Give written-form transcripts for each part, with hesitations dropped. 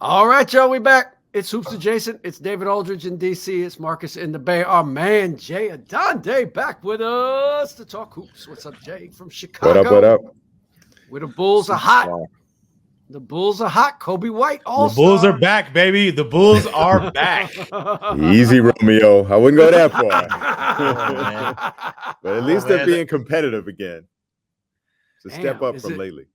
All right, y'all, we back. It's Hoops Adjacent. It's David Aldridge in DC. It's Marcus in the Bay. Our man, Jay Adonde, back with us to talk hoops. What's up, Jay, from What up? What Chicago? up? Where the Bulls are hot. The Bulls are hot. Kobe White, all The Bulls are back, baby. The Bulls are back. Easy, Romeo. I wouldn't go that far. Man. But at least they're being competitive again. It's a step up from lately.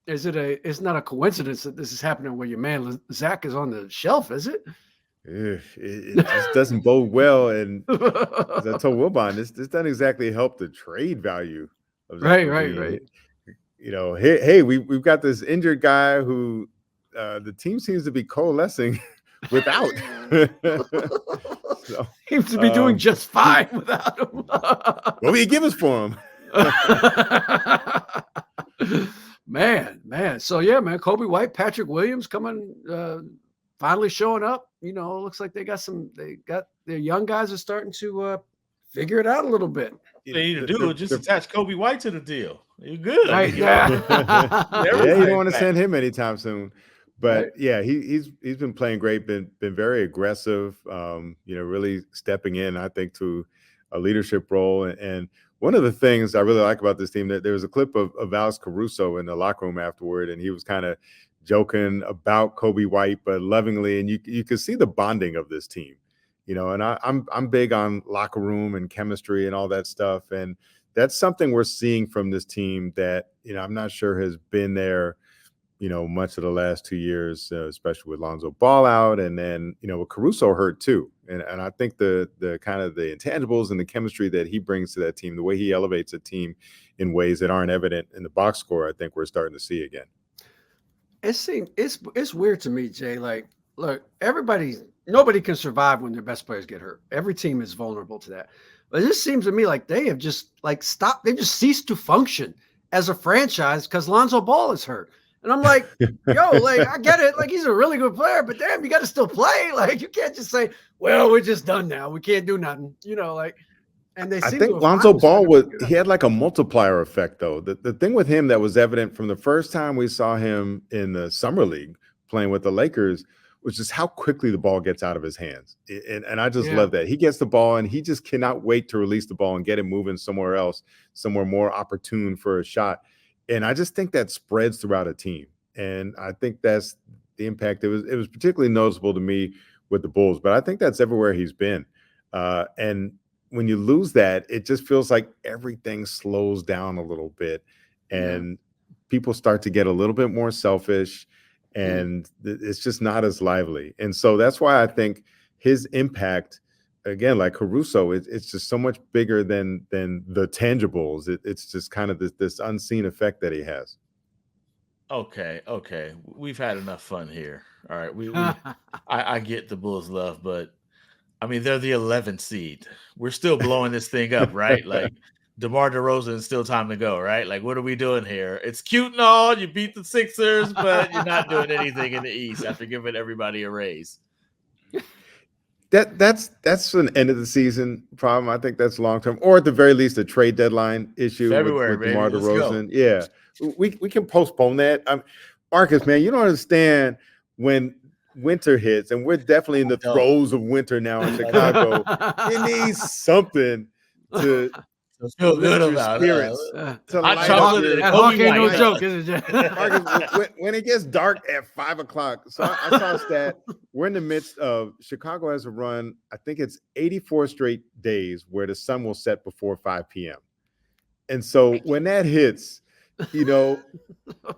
It's not a coincidence that this is happening where your man Zach is on the shelf, is it? It just doesn't bode well. And as I told Wilbon, this doesn't exactly help the trade value of Zach. Right. You know, hey, we've got this injured guy who the team seems to be coalescing without. So, seems to be doing just fine without him. What will you give us for him? Man. So yeah, man, Kobe White, Patrick Williams coming, finally showing up. You know, it looks like they got their young guys are starting to figure it out a little bit. They need to do it. Just attach Kobe White to the deal. You're good. Right? Yeah, you don't want to send him anytime soon. But yeah, he's been playing great. Been very aggressive. Really stepping in, I think, to a leadership role. And one of the things I really like about this team, that there was a clip of Alex Caruso in the locker room afterward, and he was kind of joking about Kobe White, but lovingly, and you could see the bonding of this team. You know, and I'm big on locker room and chemistry and all that stuff, and that's something we're seeing from this team that, I'm not sure has been there, much of the last 2 years, especially with Lonzo Ball out, and then, with Caruso hurt too. And I think the kind of the intangibles and the chemistry that he brings to that team, the way he elevates a team in ways that aren't evident in the box score, I think we're starting to see again. It's weird to me, Jay. Like, look, nobody can survive when their best players get hurt. Every team is vulnerable to that. But it just seems to me like they have just stopped. They just ceased to function as a franchise because Lonzo Ball is hurt. And I'm like, I get it. Like, he's a really good player, but damn, you got to still play. Like, you can't just say, well, we're just done now. We can't do nothing, And I think Lonzo Ball he had like a multiplier effect, though. The thing with him that was evident from the first time we saw him in the summer league playing with the Lakers was just how quickly the ball gets out of his hands. And I just love that. He gets the ball and he just cannot wait to release the ball and get it moving somewhere else, somewhere more opportune for a shot. And I just think that spreads throughout a team. And I think that's the impact. It was particularly noticeable to me with the Bulls, but I think that's everywhere he's been. And when you lose that, it just feels like everything slows down a little bit and people start to get a little bit more selfish and it's just not as lively. And so that's why I think his impact, again, like Caruso, it's just so much bigger than the tangibles. It's just kind of this unseen effect that he has. Okay. We've had enough fun here. All right. I get the Bulls love, but I mean, they're the 11th seed. We're still blowing this thing up, right? Like, DeMar DeRozan, still time to go, right? Like, what are we doing here? It's cute and all. You beat the Sixers, but you're not doing anything in the East after giving everybody a raise. That's an end of the season problem. I think that's long term, or at the very least, a trade deadline issue February, with DeMar DeRozan. Yeah, we can postpone that. Marcus, man, you don't understand when winter hits, and we're definitely in the throes of winter now in Chicago. It needs something to feel good about spirits. Hot chocolate. That hawk ain't no joke, is it? Marcus, when it gets dark at 5 o'clock, so I saw a stat. We're in the midst of Chicago has a run. I think it's 84 straight days where the sun will set before 5 p.m. And so when that hits, you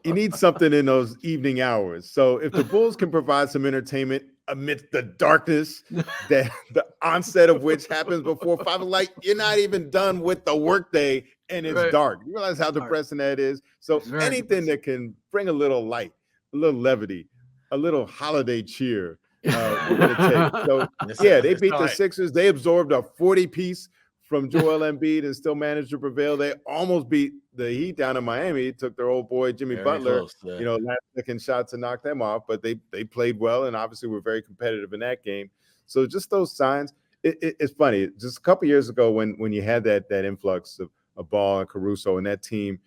need something in those evening hours. So if the Bulls can provide some entertainment amidst the darkness, that the onset of which happens before 5, like you're not even done with the workday and it's dark. You realize how depressing that is. So anything that can bring a little light, a little levity, a little holiday cheer, we're going to take. So yeah, they beat the Sixers. They absorbed a 40-piece from Joel Embiid and still managed to prevail. They almost beat the Heat down in Miami. Took their old boy Jimmy Butler, last second shot to knock them off, but they played well and obviously were very competitive in that game. So just those signs. It's funny. Just a couple years ago when you had that influx of Ball and Caruso and that team,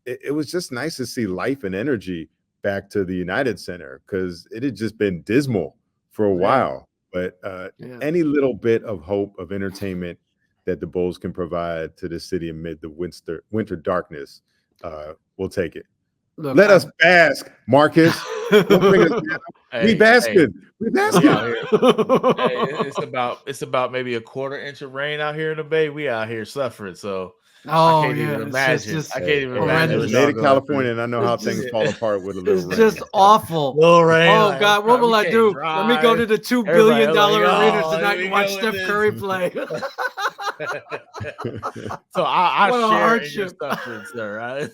it was just nice to see life and energy back to the United Center because it had just been dismal for a while. But any little bit of hope of entertainment that the Bulls can provide to the city amid the winter darkness, we'll take it. Look, Let us bask, Marcus. Don't bring us down. We basking. We basking. Hey, it's about maybe a quarter inch of rain out here in the Bay. We out here suffering, so I can't even imagine. I can't even imagine. As native Californian, I know how things fall apart with a little rain. It's just awful. Little rain. Oh God, what will I do? Let me go to the $2 billion arenas tonight and watch Steph Curry play. So I share in your suffering, sir. Right?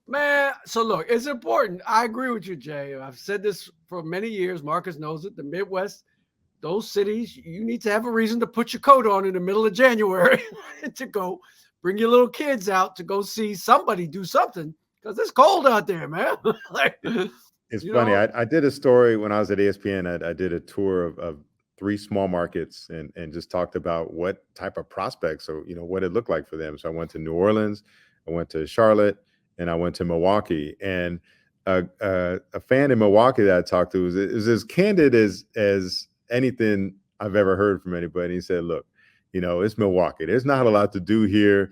Man, so look, it's important. I agree with you, Jay. I've said this for many years. Marcus knows it. The Midwest, those cities, you need to have a reason to put your coat on in the middle of January to go bring your little kids out to go see somebody do something because it's cold out there, man. It's funny. I did a story when I was at ESPN. I did a tour of 3 small markets and just talked about what type of prospects or, what it looked like for them. So I went to New Orleans, I went to Charlotte, and I went to Milwaukee. And a fan in Milwaukee that I talked to was as candid as anything I've ever heard from anybody. He said, look, it's Milwaukee. There's not a lot to do here.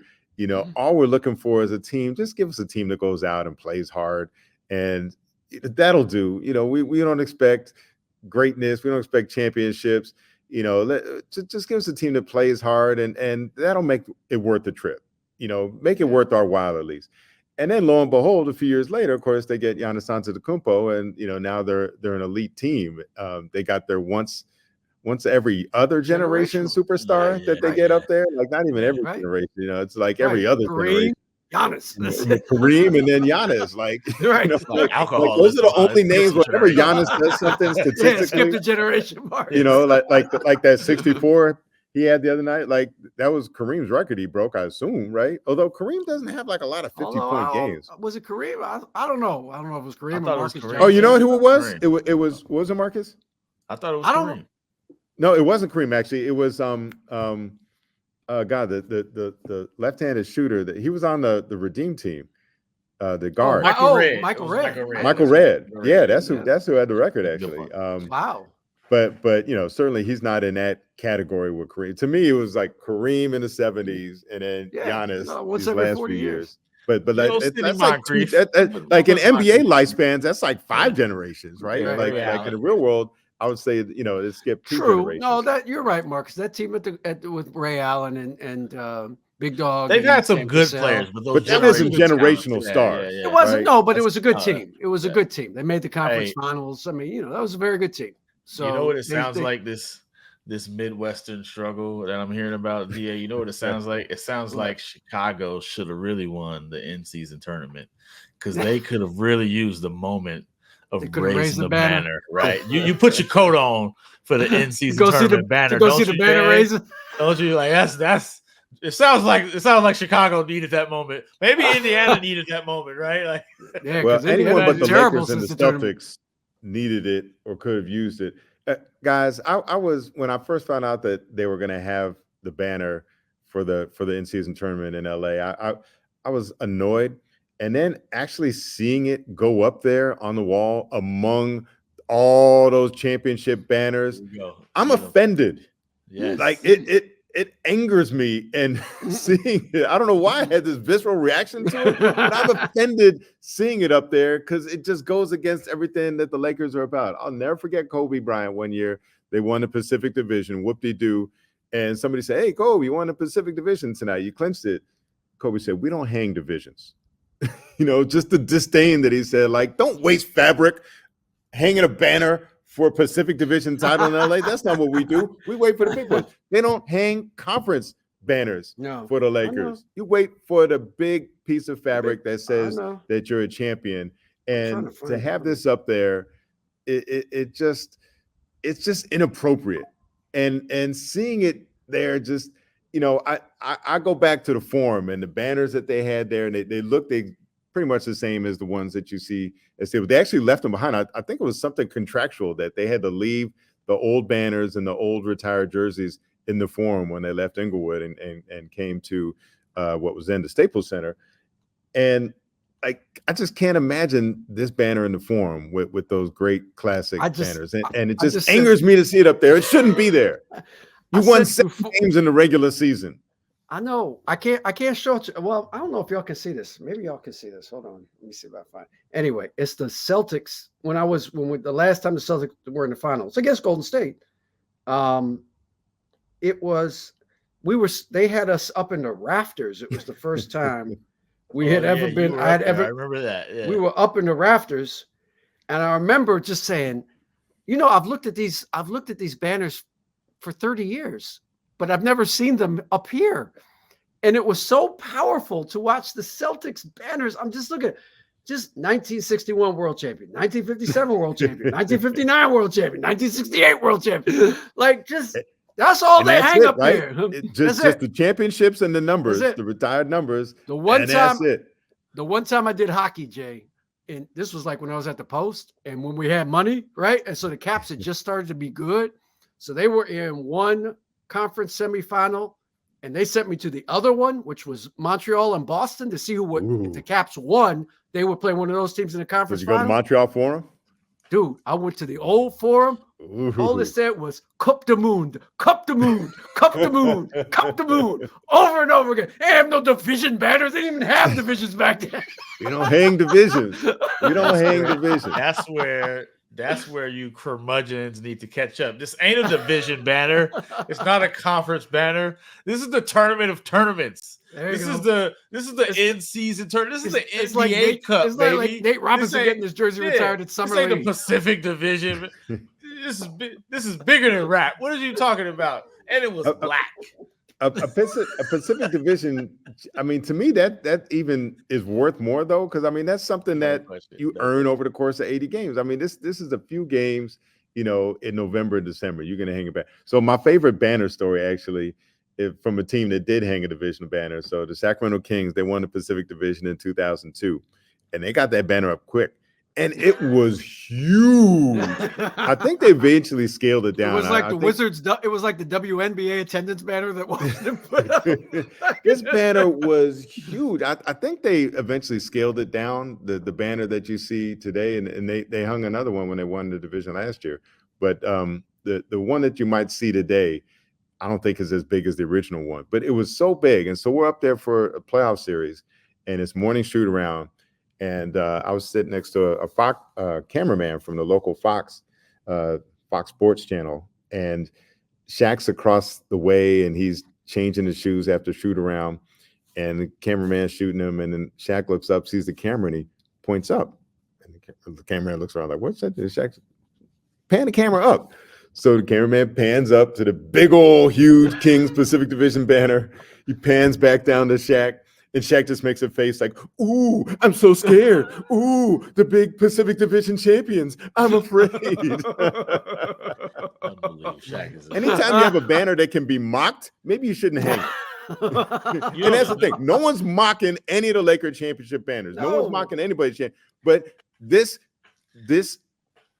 All we're looking for is a team. Just give us a team that goes out and plays hard. And that'll do. We don't expect greatness. We don't expect championships. Just give us a team that plays hard and that'll make it worth the trip. Make it worth our while at least. And then lo and behold, a few years later, of course, they get Giannis Antetokounmpo, and now they're an elite team. They got their once every other generation superstar that they get up there. Like not even every generation, it's like every other generation. Giannis, Kareem, and then Giannis. Like, like alcohol. Like those are the only names whenever Giannis does something statistically. Skip the generation mark. Like that 64 he had the other night. Like that was Kareem's record he broke, I assume, right? Although Kareem doesn't have like a lot of 50-point games. Was it Kareem? I don't know. I don't know if it was Kareem or Marcus. Oh, you know who it was? It was. What was it, Marcus? I thought it was Kareem. No, it wasn't Kareem. Actually, it was the left-handed shooter that he was on the Redeem team, the guard. Michael Redd. Michael Redd. Yeah, that's who had the record actually. Wow. But certainly he's not in that category with Kareem. To me, it was like Kareem in the 70s and then Giannis these last few years. But like that's like in NBA lifespans, that's like 5 generations, right? Like in the real world, I would say it skipped 2 generations. No, you're right, Marcus. That team with Ray Allen and Big Dog. They've had some good players, but that isn't generational stars. It wasn't. No, but it was a good team. It was a good team. They made the conference finals. I mean, that was a very good team. So you know what it sounds like, this Midwestern struggle that I'm hearing about, DA? You know what it sounds like? It sounds like Chicago should have really won the in-season tournament because they could have really used the moment of raising the banner, right? You put your coat on for the in-season tournament banner. Go see the banner raising. Don't you? Like that's. It sounds like Chicago needed that moment. Maybe Indiana needed that moment, right? Like, well, anyone but the Lakers and the Celtics needed it or could have used it. Guys, I was when I first found out that they were going to have the banner for the in-season tournament in LA. I was annoyed, and then actually seeing it go up there on the wall among all those championship banners, I'm offended. Yes. Like it angers me, and seeing it, I don't know why I had this visceral reaction to it, but I'm offended seeing it up there because it just goes against everything that the Lakers are about. I'll never forget Kobe Bryant one year. They won the Pacific Division, whoop-de-doo, and somebody said, "Hey, Kobe, you won the Pacific Division tonight. You clinched it." Kobe said, "We don't hang divisions." Just the disdain that he said, like, don't waste fabric hanging a banner for a Pacific Division title in LA. That's not what we do. We wait for the big ones. They don't hang conference banners for the Lakers. You wait for the big piece of fabric that says that you're a champion. And to have this up there, it's just inappropriate. And seeing it there, just I go back to the Forum and the banners that they had there, and they look pretty much the same as the ones that you see. They actually left them behind. I think it was something contractual that they had to leave the old banners and the old retired jerseys in the Forum when they left Inglewood and came to what was then the Staples Center. And like I just can't imagine this banner in the Forum with those great classic banners, and it just angers me to see it up there. It shouldn't be there. You won 7 games in the regular season. I know. I can't show it. Well, I don't know if y'all can see this. Maybe y'all can see this. Hold on. Let me see if I find. Anyway, it's the Celtics. When the last time the Celtics were in the finals against Golden State, they had us up in the rafters. It was the first time we had ever been. I remember that. Yeah. We were up in the rafters, and I remember just saying, I've looked at these banners for 30 years, but I've never seen them up here. And it was so powerful to watch the Celtics banners. I'm just looking at 1961 world champion, 1957 world champion, 1959 world champion, 1968 world champion. That's all they hang up here. Just the championships and the numbers, the retired numbers. That's it. The one time I did hockey, Jay, and this was like when I was at the Post and when we had money, right? And so the Caps had just started to be good. So they were in one conference semifinal, and they sent me to the other one, which was Montreal and Boston, to see if the Caps won, they would play one of those teams in the conference final. Did you go to Montreal Forum? Dude, I went to the old Forum. All they said was Cup de Monde, Cup de Monde, Cup de Monde, Cup de Monde, over and over again. They have no division banners. They didn't even have divisions back then. You don't hang divisions. You don't hang divisions. That's where you curmudgeons need to catch up. This ain't a division banner. It's not a conference banner. This is the tournament of tournaments. This is the in-season tournament. This is the NBA Cup, it's baby. Like Nate Robinson getting his jersey retired at Summer League. This ain't the Pacific Division. This is bigger than rap. What are you talking about? And it was black. A Pacific Division. I mean, to me, that even is worth more though, because I mean that's something that you earn over the course of 80 games. I mean, this is a few games, in November and December. You're gonna hang it back. So my favorite banner story actually, from a team that did hang a division banner. So the Sacramento Kings, they won the Pacific Division in 2002, and they got that banner up quick. And it was huge. I think they eventually scaled it down. It was like Wizards. It was like the WNBA attendance banner that Washington put up. This banner was huge. I think they eventually scaled it down. The banner that you see today, and they hung another one when they won the division last year. But the one that you might see today, I don't think is as big as the original one. But it was so big, and so we're up there for a playoff series, and it's morning shoot around. And I was sitting next to a Fox cameraman from the local Fox Sports channel, and Shaq's across the way, and he's changing his shoes after shoot around, and the cameraman's shooting him, and then Shaq looks up, sees the camera, and he points up, and the cameraman looks around like, "What's that?" Shaq pan the camera up. So the cameraman pans up to the big old huge Kings Pacific Division banner. He pans back down to Shaq. And Shaq just makes a face like, "Ooh, I'm so scared. Ooh, the big Pacific Division champions. I'm afraid." Anytime you have a banner that can be mocked, maybe you shouldn't hang it. And that's the thing. No one's mocking any of the Laker championship banners. No one's mocking anybody's but this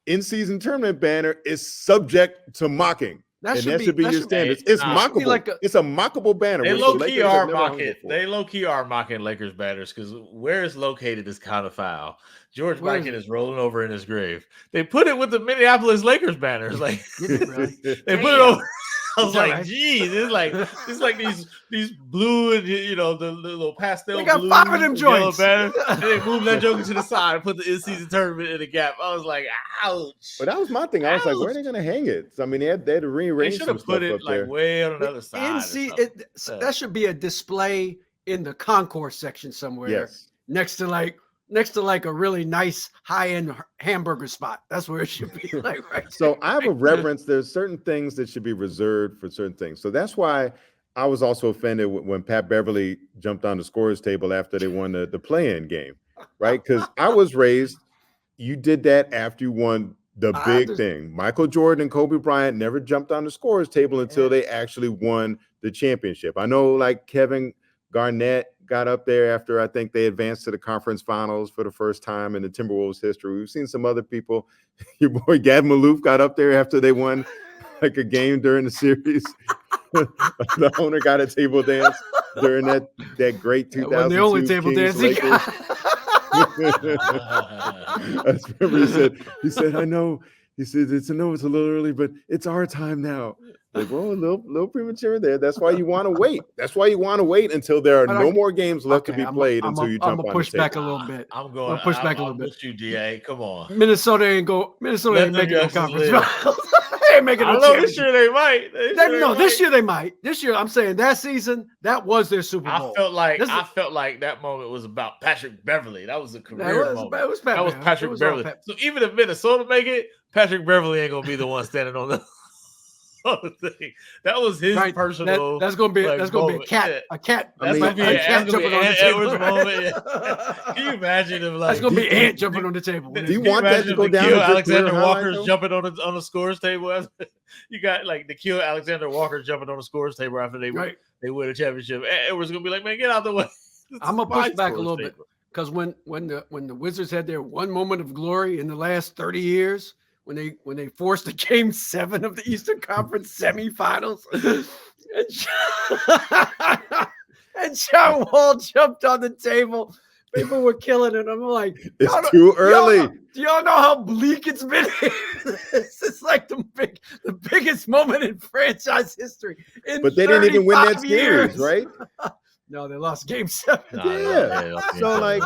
in-season tournament banner is subject to mocking. That should be your standards. It's mockable. It's a mockable banner. They low-key are mocking. They low-key are mocking Lakers banners because where it's located is kind of foul. George Mikan is rolling over in his grave. They put it with the Minneapolis Lakers banners. Like they put it over. I was like, geez, it's like these blue and the little pastel. They got blue 5 of them joints. Banners, and they moved that joker to the side and put the in-season tournament in the gap. I was like, ouch. But that was my thing. I was like, where are they gonna hang it? So, I mean, they had to rearrange. They should have put it like way on another side. That should be a display in the concourse section somewhere. Yes. Next to like a really nice high-end hamburger spot. That's where it should be. Like right. So I have a reverence. There's certain things that should be reserved for certain things. So that's why I was also offended when Pat Beverley jumped on the scorer's table after they won the play-in game, right? Because I was raised, you did that after you won the big thing. Michael Jordan and Kobe Bryant never jumped on the scorer's table until they actually won the championship. I know like Kevin Garnett got up there after I think they advanced to the conference finals for the first time in the Timberwolves history. We've seen some other people. Your boy Gavin Maloof got up there after they won like a game during the series. The owner got a table dance during that great 2002 the only table Kings dance he got. I remember he said, I know. He said, it's a little early, but it's our time now. Like, well, a little premature there. That's why you want to wait. That's why you want to wait until there are no more games left to be played until you jump on the table. I'm gonna push back a little bit. I'm going. Push back a little bit. Push you, DA. Come on. Minnesota ain't making no conference finals. They ain't making no. I know this year they might. This year they might. This year, I'm saying that season that was their Super Bowl. I felt like that moment was about Patrick Beverley. That was a career moment. That was Patrick Beverley. So even if Minnesota make it, Patrick Beverley ain't gonna be the one standing on the thing. That was his personal. That's gonna be a cat. A cat. That's gonna be a cat jumping on the table. Moment. Yeah. Can you imagine if that's gonna be Ant jumping on the table? Do you want that to go down? Alexander Walker's jumping on the scores table. You got like Nikhil Alexander Walker jumping on the scores table after they win a championship. Edwards gonna be like, man, get out of the way. I'm gonna push back a little bit because when the Wizards had their one moment of glory in the last 30 years. When they forced a Game 7 of the Eastern Conference semifinals, and John Wall jumped on the table, people were killing it. I'm like, it's too early. Do y'all know how bleak it's been? It's like the biggest moment in franchise history. But they didn't even win that series, right? No, they lost Game 7. So like.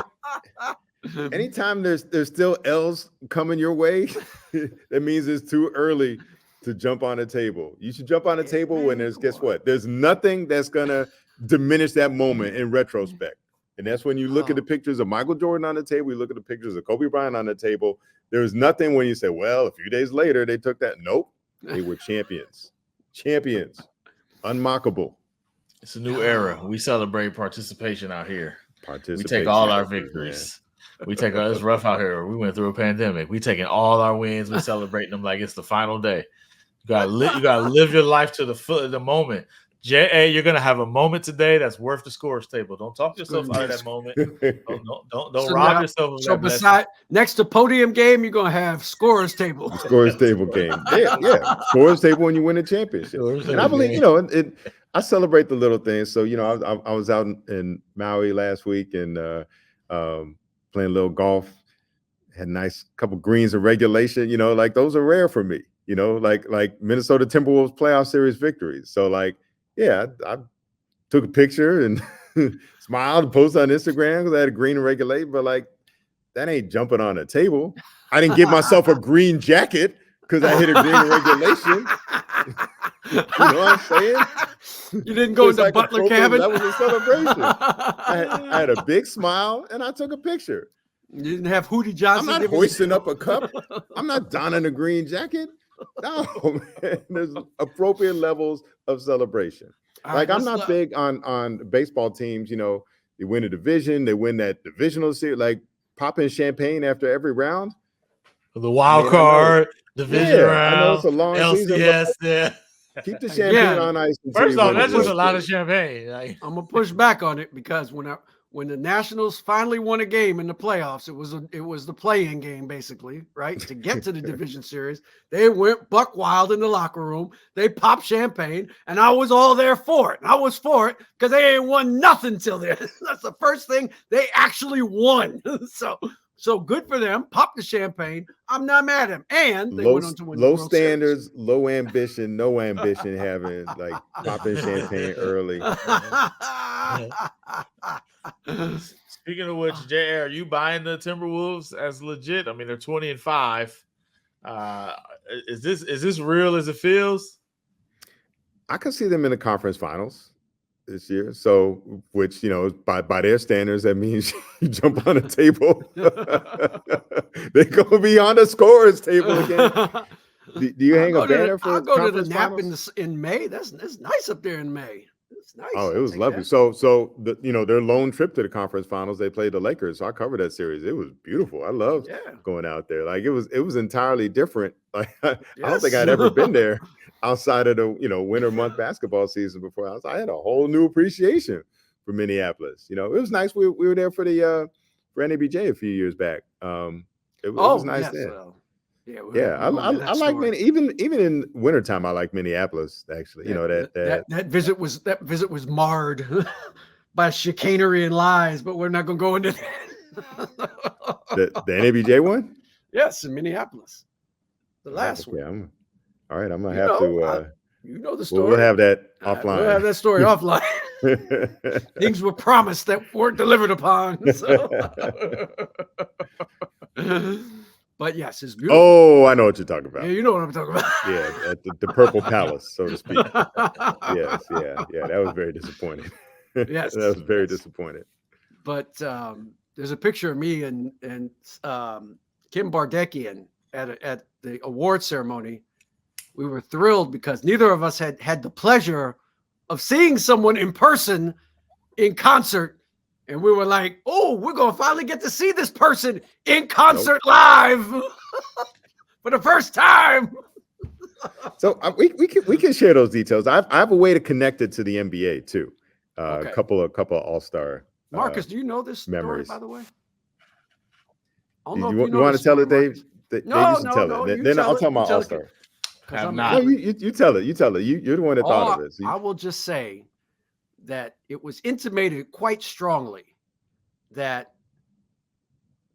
Anytime there's still L's coming your way, that means it's too early to jump on a table. You should jump on a table when guess what? There's nothing that's gonna diminish that moment in retrospect. And that's when you look at the pictures of Michael Jordan on the table, you look at the pictures of Kobe Bryant on the table. There's nothing when you say, well, a few days later they took that. Nope, they were champions, unmockable. It's a new era. We celebrate participation out here. We take all our victories. We take it's rough out here. We went through a pandemic. We taking all our wins. We're celebrating them like it's the final day. You gotta live your life to the foot of the moment. J.A., you're gonna have a moment today that's worth the scores table. Don't talk yourself out of that moment. Don't rob yourself of that. So next to podium game, you're gonna have scores table. Scores table game. Yeah. Scores table when you win a championship. And I believe, I celebrate the little things. So, I was out in Maui last week and playing a little golf, had a nice couple greens in regulation, like those are rare for me, like Minnesota Timberwolves playoff series victories. So like, yeah, I took a picture and smiled and posted on Instagram because I had a green in regulation, but like, that ain't jumping on a table. I didn't give myself a green jacket because I hit a green in regulation. You know what I'm saying? You didn't go into like Butler cabin. That was a celebration. I had a big smile and I took a picture. You didn't have Hootie Johnson. I'm not hoisting up a cup. I'm not donning a green jacket. No, man. There's appropriate levels of celebration. Like I'm not big on baseball teams. They win a division, they win that divisional series, like popping champagne after every round. The wild card, division round. I know it's a long season. Yeah. Keep the champagne on ice. First off, that's just a lot of champagne. I'm gonna push back on it because when the Nationals finally won a game in the playoffs, it was the play-in game basically, right? To get to the division series, they went buck wild in the locker room. They popped champagne, and I was all there for it. I was for it because they ain't won nothing till then. That's the first thing they actually won. So good for them. Pop the champagne. I'm not mad at them. And they went on to win low standards, low ambition, no ambition, having like popping champagne early. Speaking of which, JR, are you buying the Timberwolves as legit? I mean, they're 20-5. Is this real as it feels? I can see them in the conference finals this year. So, which, by their standards, that means you jump on a table. They're going to be on the scorers table again. Do you hang a banner for? I'll go to the nap in May. That's nice up there in May. It's nice. Oh, it was lovely. So their lone trip to the conference finals, they played the Lakers. So I covered that series. It was beautiful. I loved going out there. Like it was entirely different. Like I don't think I'd ever been there outside of the winter month basketball season before. I had a whole new appreciation for Minneapolis. It was nice. We were there for the for NABJ a few years back. It was nice there. I like even in wintertime. I like Minneapolis actually. That visit was marred by chicanery and lies, but we're not going to go into that. The NABJ one? Yes, in Minneapolis. The last Okay, one. All right, I'm gonna You have know, to. you know the We'll story. have that We'll offline. have that story offline. Things were promised that weren't delivered upon. So. But yes, it's beautiful. Oh, I know what you're talking about. Yeah, you know what I'm talking about. Yeah, at the Purple Palace, so to speak. Yes, yeah. That was very disappointing. Yes, that was very yes. disappointed. But there's a picture of me and Kim Bardekian at the award ceremony. We were thrilled because neither of us had the pleasure of seeing someone in person in concert. And we were like, oh, we're going to finally get to see this person in concert live for the first time. So we can share those details. I have a way to connect it to the NBA too. Okay. A couple of All-Star. Marcus, do you know this memories. story, by the way? You want to tell it, Dave? No, you should tell it. Then I'll tell my All-Star. No, you tell it. You tell it. You're the one that thought of it. I will just say that it was intimated quite strongly that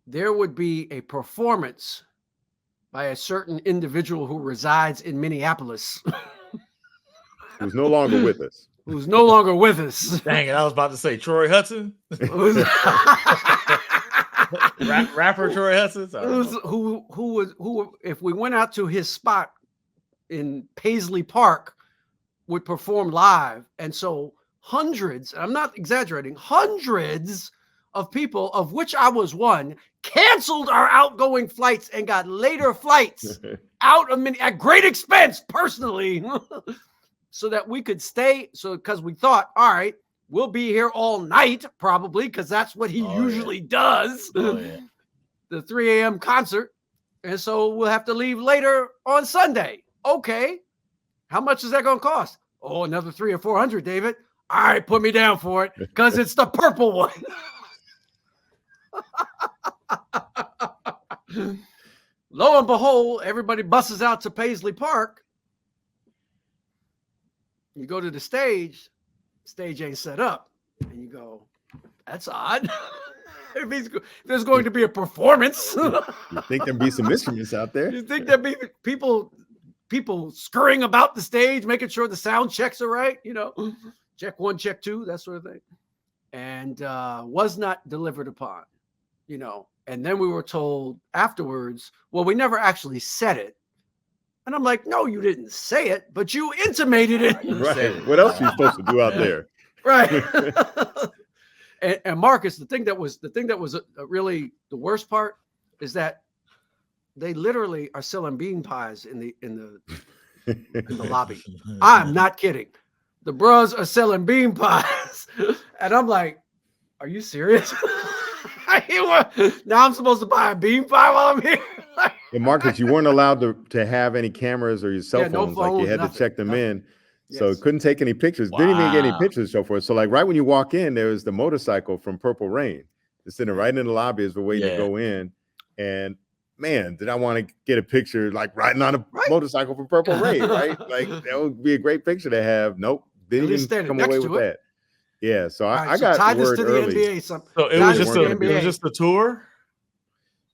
there would be a performance by a certain individual who resides in Minneapolis. Who's no longer with us. Who's no longer with us. Dang it, I was about to say Troy Hudson. Rapper Troy Hudson. Who, if we went out to his spot in Paisley Park, would perform live. And so hundreds, I'm not exaggerating, hundreds of people, of which I was one, canceled our outgoing flights and got later flights out of at great expense personally so that we could stay. So because we thought, all right, we'll be here all night probably because that's what he usually does. The 3 a.m. concert. And so we'll have to leave later on Sunday. Okay. How much is that going to cost? Oh, another $300 or $400, David. All right, put me down for it because it's the purple one. Lo and behold, everybody buses out to Paisley Park. You go to the stage ain't set up. And you go, that's odd. if there's going to be a performance. You think there'd be some instruments out there? You think there'd be people scurrying about the stage, making sure the sound checks are right, check 1, check 2, that sort of thing. And was not delivered upon, And then we were told afterwards, well, we never actually said it. And I'm like, no, you didn't say it, but you intimated it. Right. What else are you supposed to do out there? Right. and Marcus, the thing that was really the worst part is that they literally are selling bean pies in the lobby. I'm not kidding. The bros are selling bean pies. And I'm like, are you serious? Now I'm supposed to buy a bean pie while I'm here? And Marcus, you weren't allowed to have any cameras or your cell phones. No phones, like you had nothing, to check them in. So Yes. couldn't take any pictures. Didn't even get any pictures so forth. So like right when you walk in, there was the motorcycle from Purple Rain. It's sitting right in the lobby as we're waiting to go in. And man, did I want to get a picture like riding on a motorcycle from Purple Rain, right? Like that would be a great picture to have. Nope. Didn't even come away with that. Yeah. So I got word early. NBA, so it was just a tour?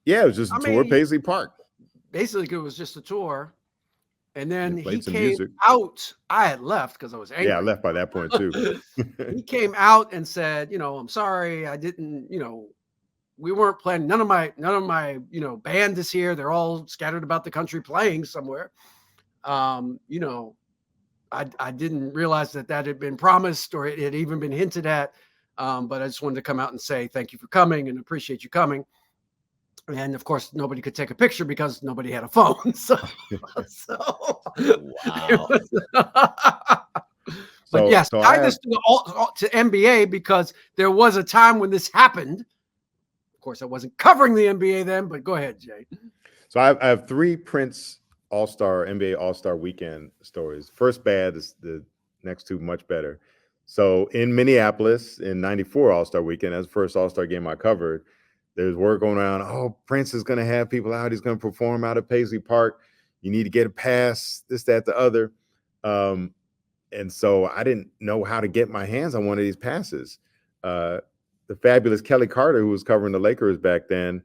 Yeah, it was just a tour of Paisley Park. Basically, it was just a tour. And then he came out. I had left because I was angry. Yeah, I left by that point too. He came out and said, I'm sorry. I didn't, we weren't planning. None of my, band is here. They're all scattered about the country playing somewhere. I didn't realize that had been promised or it had even been hinted at. But I just wanted to come out and say, thank you for coming and appreciate you coming. And of course, nobody could take a picture because nobody had a phone. So wow. But yes, tie this to NBA because there was a time when this happened. Of course, I wasn't covering the NBA then, but go ahead, Jay. So I have 3 Prince NBA All-Star weekend stories. First bad, is the next 2 much better. So in Minneapolis in '94 All-Star weekend, that's the first All-Star game I covered. There's word going around, oh, Prince is going to have people out. He's going to perform out at Paisley Park. You need to get a pass, this, that, the other. And so I didn't know how to get my hands on one of these passes. the fabulous Kelly Carter, who was covering the Lakers back then,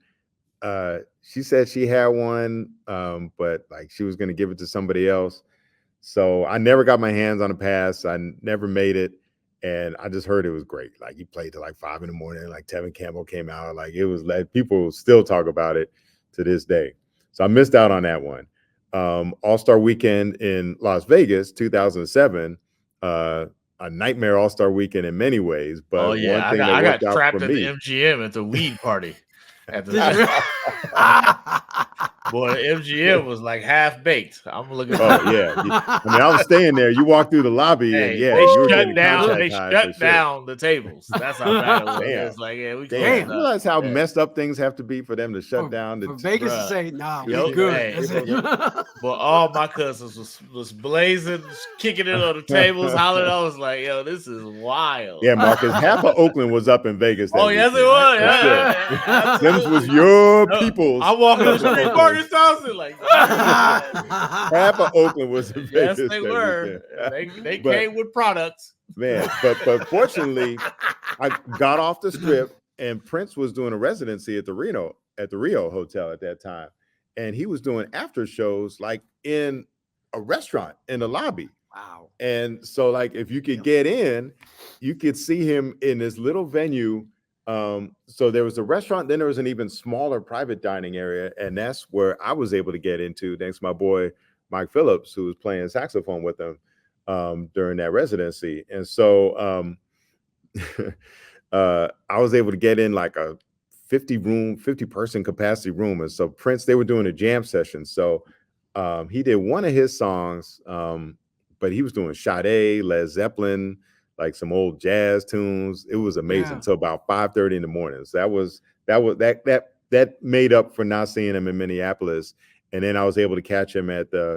she said she had one, but like she was going to give it to somebody else. So I never got my hands on a pass. I never made it. And I just heard it was great. Like he played till like 5 in the morning. Like Tevin Campbell came out. Like it was like people still talk about it to this day. So I missed out on that one. All-Star Weekend in Las Vegas, 2007. A nightmare All-Star Weekend in many ways. But one thing that worked out trapped for at me. the MGM at the weed party. At the boy, MGM was like half baked. I'm looking. Oh yeah, I mean, I was staying there. You walk through the lobby, and yeah, they you were shut getting down. contact They high shut for sure. down the tables. That's how bad it was. Damn. It's like, yeah, we Damn. closed You up. realize how messed up things have to be for them to shut down for the Vegas to bruh. say, nah, Yo, we good. hey, That's it. But all my cousins was blazing, kicking it on the tables, hollering. I was like, yo, this is wild. Yeah, Marcus, half of Oakland was up in Vegas. That Yes, it weekend. was. Yeah. Them was your people's. I'm walking up the street, Marcus Thompson, like half of Oakland was in Vegas. Yes, they were. They came with products. Man, but fortunately, I got off the strip, and Prince was doing a residency at the Rio Hotel at that time, and he was doing after shows like in a restaurant in the lobby. Wow. And so, like, if you could get in, you could see him in this little venue. So there was a restaurant, then there was an even smaller private dining area, and that's where I was able to get into thanks to my boy Mike Phillips, who was playing saxophone with him during that residency. And so I was able to get in like a 50-person capacity room. And so Prince, they were doing a jam session. So he did one of his songs, but he was doing Sade, Led Zeppelin, like some old jazz tunes. It was amazing until about 5:30 in the morning. So that made up for not seeing him in Minneapolis. And then I was able to catch him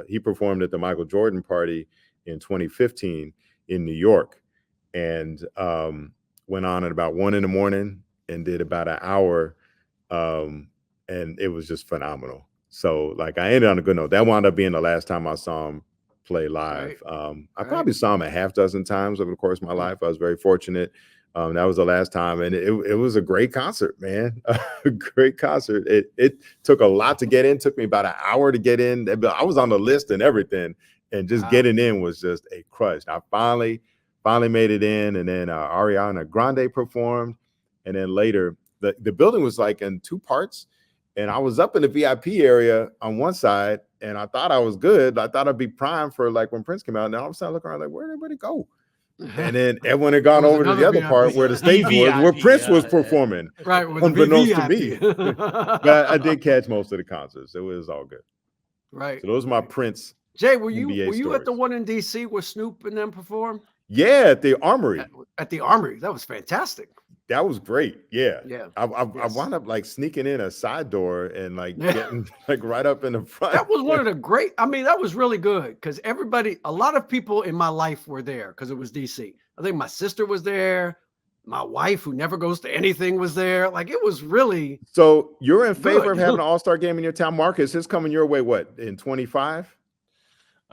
he performed at the Michael Jordan party in 2015 in New York, and went on at about 1 in the morning and did about an hour. And it was just phenomenal. So like I ended on a good note. That wound up being the last time I saw him play live. I probably saw him a half dozen times over the course of my life. I was very fortunate. That was the last time, and it was a great concert, man. A great concert. It took a lot to get in. It took me about an hour to get in. I was on the list and everything, and just getting in was just a crush. I finally made it in, and then Ariana Grande performed, and then later the building was like in two parts. And I was up in the VIP area on one side, and I thought I was good. I thought I'd be primed for like when Prince came out. And then all of a sudden I look around like, where'd everybody go? And then everyone had gone over to the other part where the stage was, where Prince was performing. Right, unbeknownst to me. But I did catch most of the concerts. It was all good. Right. So those are my Prince. Jay, were you at the one in DC where Snoop and them performed? Yeah, at the Armory. At the Armory. That was fantastic. That was great. Yeah. Yeah. I wound up like sneaking in a side door and like getting like right up in the front. That was one of the great, that was really good because a lot of people in my life were there because it was DC. I think my sister was there. My wife, who never goes to anything, was there. Like it was really. So you're in favor of having an all-star game in your town. Marcus, is coming your way, what, in 25?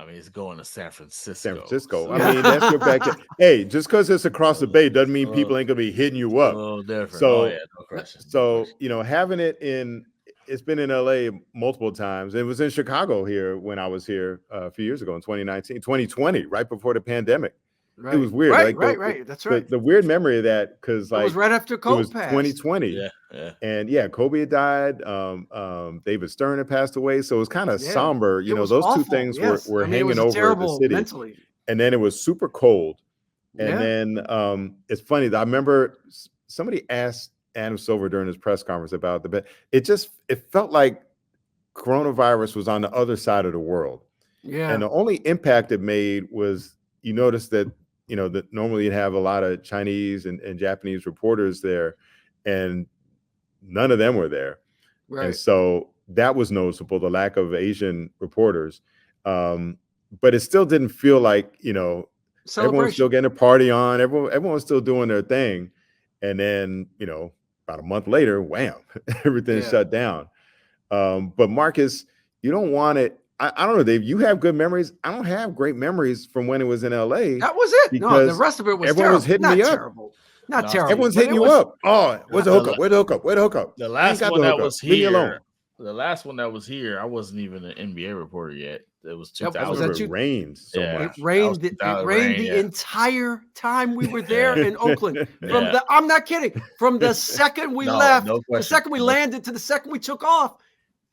I mean, it's going to San Francisco. San Francisco. I mean, that's your backyard. Hey, just because it's across the bay doesn't mean people ain't gonna be hitting you up. A little different. So, no question. So having it it's been in LA multiple times. It was in Chicago here when I was here a few years ago in 2020, right before the pandemic. Right. It was weird. Right. That's right. The weird memory of that, because like it was right after Kobe it was passed. 2020. Yeah. And Kobe had died. David Stern had passed away. So it was kind of somber. Those awful. Two things were hanging over the city. Mentally. And then it was super cold. And then it's funny that I remember somebody asked Adam Silver during his press conference about the bed. It felt like coronavirus was on the other side of the world. Yeah. And the only impact it made was you notice that that normally you'd have a lot of Chinese and Japanese reporters there, and none of them were there. Right. And so that was noticeable, the lack of Asian reporters. But it still didn't feel like, everyone's still getting a party on, everyone was still doing their thing. And then, about a month later, wham, everything shut down. But Marcus, you don't want it. I don't know, Dave. You have good memories. I don't have great memories from when it was in LA. That was it. No, the rest of it was everyone terrible. was hitting Not me up. terrible. Not No, terrible. Everyone's but hitting it you was- up. Oh, where's the The hookup? Where's the hookup? Where's the hookup? The I ain't last got one the that hookup. was Leave me alone. here, the last one that was here, I wasn't even an NBA reporter yet. It was That- I was 2000. that remember you- it rained so Yeah. It much. rained. It 2000 rained rain, the yeah. entire time we were there Yeah. in Oakland. From Yeah. the, I'm not kidding. From the second we No, left, no the question. second we No- landed to the second we took off,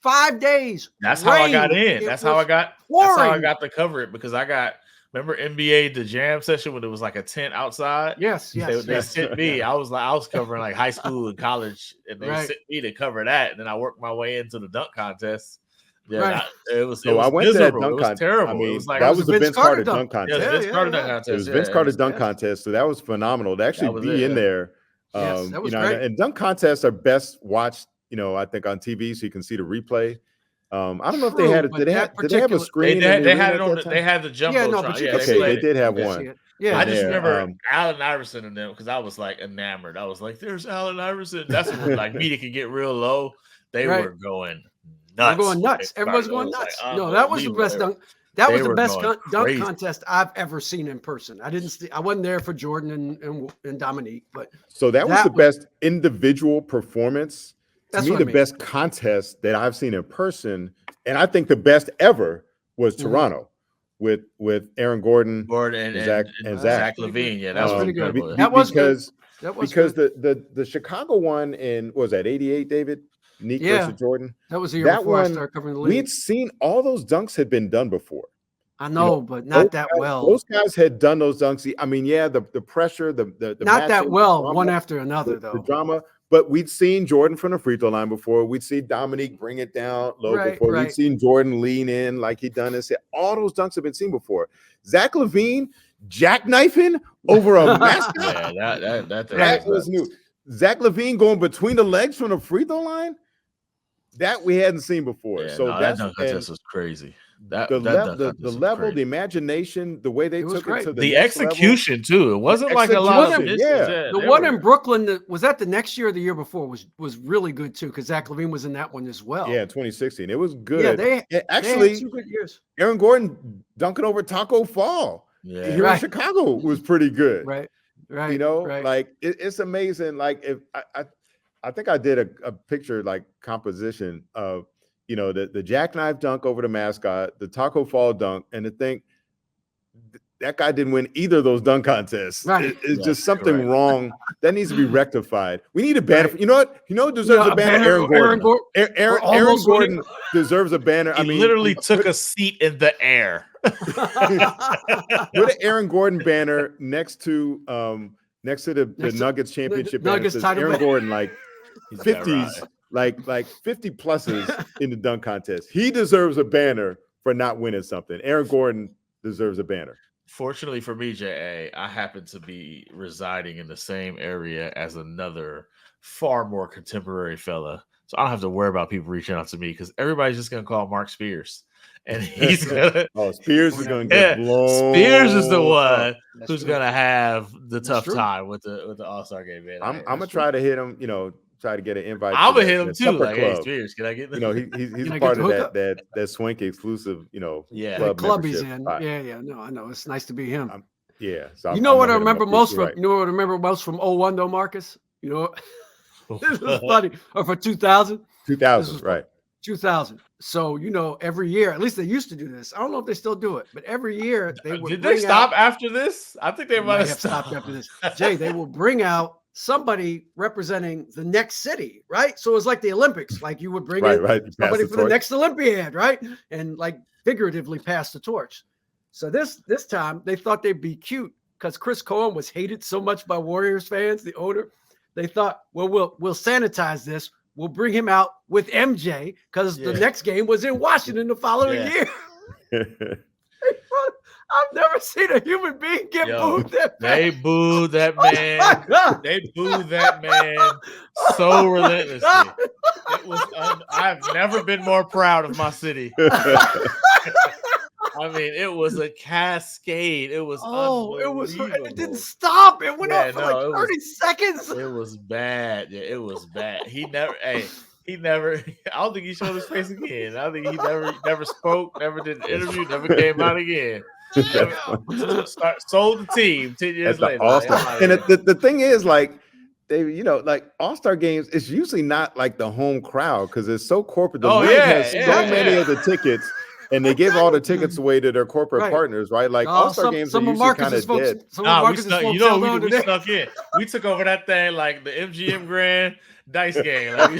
5 days. That's how I got rain. in. It That's how I was got. That's how I pouring. got to cover it because I got. Remember NBA the jam session when it was like a tent outside. Yes, yes. They yes. sent me. I was covering like high school and college, and they Right. sent me to cover that. And then I worked my way into the dunk contest. Yeah, Right. it was. So it was I went to that miserable. dunk It was contest. terrible. I mean, it was like that was the Vince Carter dunk yeah, contest. it was Vince Carter dunk yeah. contest. It was yeah, Vince Carter's was- dunk contest, so that was phenomenal. To actually was be it, in yeah. there, Yes, that was you know, great. and dunk contests are best watched, you know, I think on TV, so you can see the replay. I don't know if they True, had. but Did they that have a particular- screen? They in the had arena it at on. that time? They had the jumbo. Yeah, no, but you yeah, could Okay, see they it. did have You could one. see it. Yeah. I just there, remember Allen Iverson and them because I was like enamored. I was like, "There's Allen Iverson." That's when like media could get real low. They Right. were going We're nuts. going with nuts. Vince Everyone's Carter. going It was, nuts. like, No, that was the best unbelievable. dunk. That They was the were best going dunk crazy. contest I've ever seen in person. I wasn't there for Jordan and Dominique, but So that was That the was- best individual performance. To That's me, what I the mean. best contest that I've seen in person, and I think the best ever was Mhm. Toronto with Aaron Gordon. Gordon and Zach- and and Zach, Zach. Levine. Yeah, That that was was pretty good. incredible. That was good. because that was because good. the Chicago one in what was that 88, David? Neek Yeah. versus Jordan. That was the year that before I one, started covering the We league. had seen all those dunks had been done before. I know, but not that well. Those guys had done those dunks. I mean, yeah, the pressure, the Not that matching, well, the one drama, after another, the though. drama. But we'd seen Jordan from the free throw line before. We'd see Dominique bring it down low Right, before. right. We'd seen Jordan lean in like he'd done this. All those dunks have been seen before. Zach Levine jackknifing over a mascot. Yeah, that That was new. Zach Levine going between the legs from the free throw line. That we hadn't seen before. Yeah, So no, that's that dunk contest was crazy. That the dunk level, contest the was level, crazy. the imagination, the way they It was took it great. to the The next level. execution too. It wasn't like a lot of Execution, misses. yeah. The they one were- in Brooklyn, was that the next year or the year before, was really good too, because Zach Levine was in that one as well. Yeah, 2016. It was good. Yeah, they had Actually, 2 good years. Aaron Gordon dunking over Taco Fall Yeah. here in Right. Chicago was pretty good. Right. Right. You know, right. like it's amazing. Like if I think I did a picture like composition of, you know, the jackknife dunk over the mascot, the Taco Fall dunk, and to think that guy didn't win either of those dunk contests. Right. It's Yeah, just something correct. wrong. That needs to be rectified. We need a banner. Right. You know what? You know who deserves Yeah, a banner? Aaron Gordon. Aaron almost Gordon deserves a banner. He I mean, literally took a seat in the air. put an Aaron Gordon banner next to the Next to Nuggets championship the banner. Nuggets It says title Aaron banner. Gordon like He's got 50s, right. like 50 pluses in the dunk contest. He deserves a banner for not winning something. Aaron Gordon deserves a banner. Fortunately for me, JA, I happen to be residing in the same area as another far more contemporary fella. So I don't have to worry about people reaching out to me because everybody's just going to call Mark Spears. And he's going to. Oh, Spears is going to Yeah, get blown. Spears is the one That's who's true. going to have the That's tough true. time with the All-Star game, man. I'm going to try to hit him, you know, try to get an invite. I'm to going to that- hit him that too. supper Like, hey, club. Spears, can I get You know, he's Can I a get part the of hookup? that Swank exclusive, you know, Yeah. club club he's membership in. spot. Yeah. No, I know. It's nice to be him. Yeah. So You know what I I'm gonna hit him remember up. most You're from? You know what I remember most from 01 though, Marcus? You know, this is funny. Or for 2000. 2000, right? 2000. So, you know, every year, at least they used to do this. I don't know if they still do it, but every year they would Did bring they stop out, after this? I think they might might have have stopped after this. Jay, they will bring out somebody representing the next city, right? So it was like the Olympics. Like you would bring in Right. You pass somebody the for the torch. next Olympiad, right? And like figuratively pass the torch. So this time they thought they'd be cute because Chris Cohen was hated so much by Warriors fans, the owner. They thought, well, we'll sanitize this. We'll bring him out with MJ because the Yeah. next game was in Washington the following Yeah. year. I've never seen a human being get Yo, booed that They bad. booed that Oh my man. God. They booed that man so relentlessly. It was. I've never been more proud of my city. I mean, it was a cascade. It was. Oh, it was. It unbelievable. didn't stop. It went Yeah, on for no, like it was- 30 seconds. It was bad. Yeah, it was bad. He never. Hey, He never. I don't think he showed his face again. I think he never spoke, never did an interview, never came out again. Never, sold the team 10 years At the later. All-Star. Like, And the thing is, like, they, like All-Star games, it's usually not like the home crowd because it's so corporate. The league has so many of the tickets, and they give all the tickets away to their corporate partners, right? Like All-Star games are usually kind of dead. We snuck in. We took over that thing like the MGM Grand dice game. Like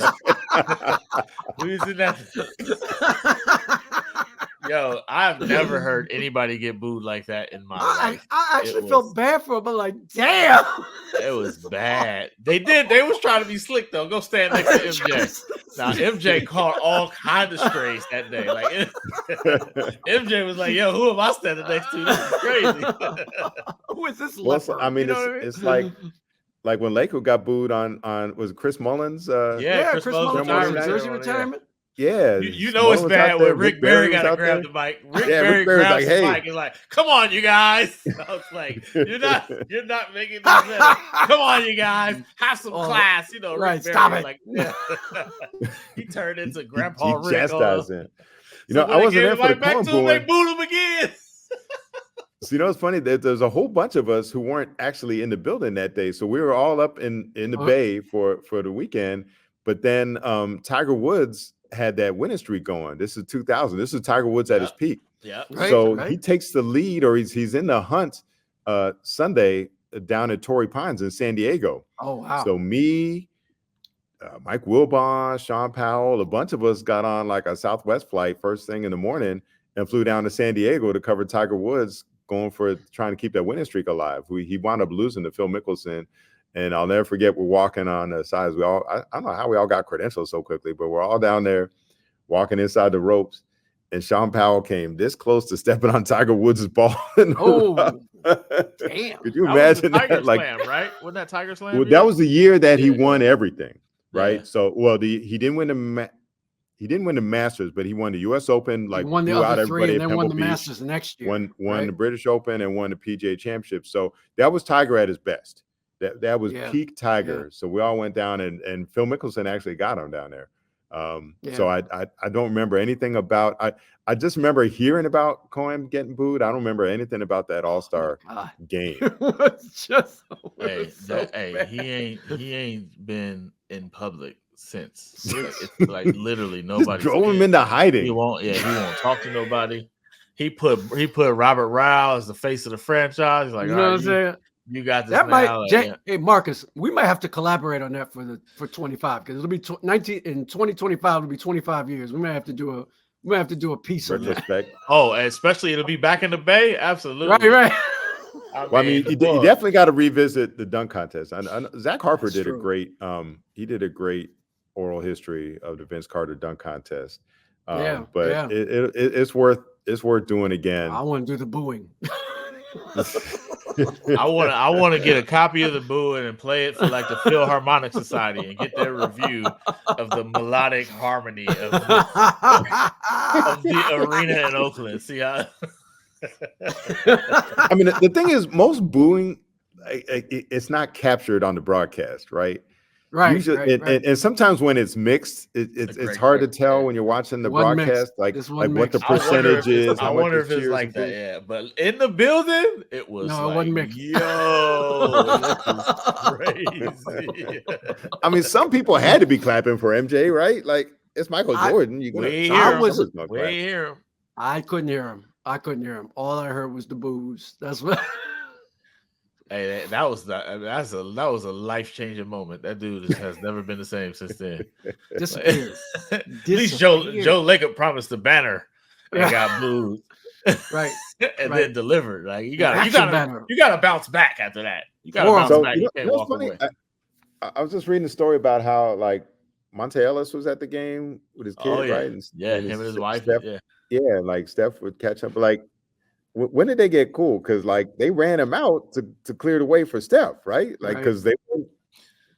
we was in that. Yo, I've never heard anybody get booed like that in my life. I actually felt bad for him, but like, damn, it was bad. They was trying to be slick though. Go stand next to MJ. Now MJ caught all kinds of strays that day. Like MJ was like, "Yo, who am I standing next to? This is crazy. Who is this?" Well, I mean, it's like when Laker got booed on was it Chris Mullins? Chris Mullins jersey retirement. Yeah, you know it's bad when Rick Barry got to grab the mic. Rick Barry grabs the mic and like, "Come on, you guys!" I was like, "You're not making this better. Come on, you guys, have some class." Right? Rick Stop Barry, it! like, he turned into Grandpa Rick. Chastised him. I wasn't there for the corn booing. They booed him again. So it's funny that there's a whole bunch of us who weren't actually in the building that day. So we were all up in the Bay for the weekend. But then Tiger Woods had that winning streak going. This is 2000. This is Tiger Woods at his peak. Yeah. He takes the lead, or he's in the hunt Sunday down at Torrey Pines in San Diego. Oh wow! So me, Mike Wilbon, Sean Powell, a bunch of us got on like a Southwest flight first thing in the morning and flew down to San Diego to cover Tiger Woods trying to keep that winning streak alive. He wound up losing to Phil Mickelson. And I'll never forget, we're walking on the sides. I don't know how we all got credentials so quickly, but we're all down there walking inside the ropes. And Sean Powell came this close to stepping on Tiger Woods' ball. Damn. Could you imagine that? Tiger Slam, right? Wasn't that Tiger Slam? Well, that was the year that he won everything, right? Yeah. So, he didn't win the Masters, but he won the U.S. Open. Like, he won the other three, and then won the Masters the next year. Won the British Open and won the PGA Championship. So that was Tiger at his best. That was peak Tiger. Yeah. So we all went down, and Phil Mickelson actually got him down there. So I don't remember anything about. I just remember hearing about Cohen getting booed. I don't remember anything about that All-Star game. He ain't been in public since. It's like literally nobody drove him into hiding. He won't talk to nobody. He put Robert Rao as the face of the franchise. He's like, you know what I'm saying? You got this. That might, hey Marcus, we might have to collaborate on that for 25 because it'll be 2025. It'll be 25 years. We might have to do a piece on that. Oh, especially it'll be back in the Bay. Absolutely, right. I mean, you definitely got to revisit the dunk contest. I Zach Harper did a great. He did a great oral history of the Vince Carter dunk contest. It's worth doing again. I want to do the booing. I want to get a copy of the booing and play it for like the Philharmonic Society and get their review of the melodic harmony of the arena in Oakland. See how? I mean, the thing is, most booing, it's not captured on the broadcast, right? Right. Usually, and sometimes when it's mixed, it's hard to tell when you're watching the broadcast, like what the percentage is. I wonder if it's like that. Yeah, but in the building, it was. No, it wasn't mixed. Yo, this is crazy. I mean, some people had to be clapping for MJ, right? Like it's Michael Jordan. You hear him. I couldn't hear him. All I heard was the boos. That's what. Hey, that was a life-changing moment. That dude has never been the same since then. Disappeared. At least Joe Lacob promised the banner and got booed, right? and then delivered. Like you gotta bounce back after that. You gotta bounce back. You can't walk away. I was just reading a story about how like Monte Ellis was at the game with his kid, right? And him and his wife. Steph, like Steph would catch up, like. When did they get cool? Because like they ran him out to clear the way for Steph, right? Like because they weren't